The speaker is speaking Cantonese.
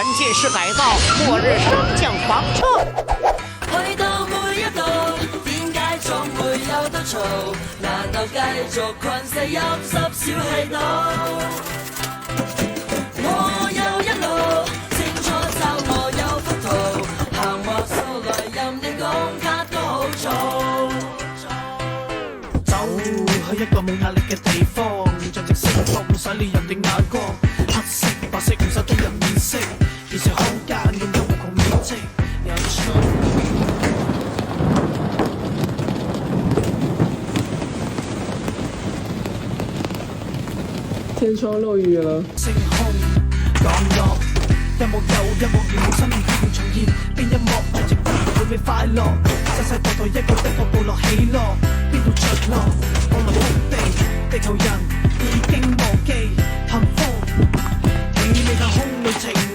沉浸式改造，末日升降房车。去到每一度，點解總會有得嘈？難道繼續困死陰濕小氣度？我有一路，清楚就我有幅圖，行或數來任你講卡都好做。走去一個冇壓力嘅地方，着直升服唔使理人哋眼光，黑色白色唔使睇人面色，現實空間擁有無窮面積，有趣。天窗落雨了。星空降落，一幕又一幕，如無心意要重現，邊一幕最值得會被快樂？世世代代一個的個部落起落，邊度着落？我來土地，地球人已經忘記幸福，與你太空旅程。